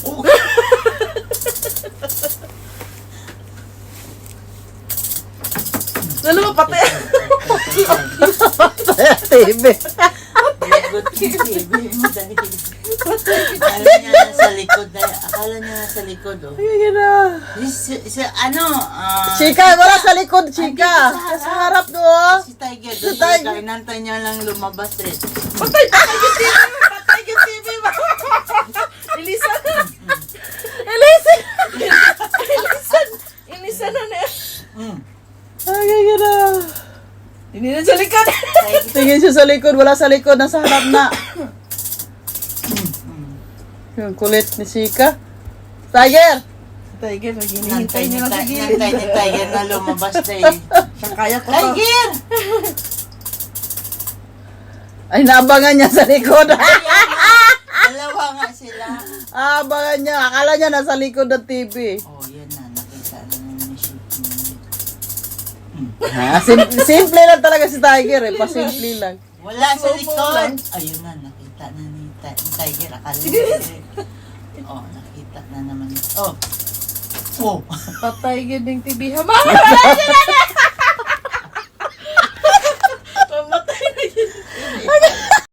Oh. Lalo, patay. TV. Lagot yung TV mo dahil. Akala niya nasa likod. Akala niya nasa likod, oh. Ay, na. Ano, Chika, wala sa likod, chika. Sa harap doon. si Tiger, Si doon Tiger. siya, inantay niya lang lumabas rin. Patay yung TV. Patay yung TV. Ilisan. Elisin. Ilisan na na. Ay, na. Hindi na sa likod. Tingin siya sa likod, wala sa likod, nasa harap na. Yung kulit ni Chika. Tiger! Tiger, Inantay naghihintay ni niya lang sa gilid. Tiger na lumabas na eh. Siyang kaya ko to. Tiger! Ay, naabangan niya sa likod. Dalawa nga sila. Abangan niya. Akala niya nasa likod ng TV. Oh, yan na. Nakita na ni Shiki. Ha? Simple lang talaga si Tiger eh. Pasimple lang. Wala sa Slow-mo lang. likod. Ayun na, nakita na ni Tiger. Akala niya. Oh, nakita na naman. Oh. Oh. Patay yung TV. Hama!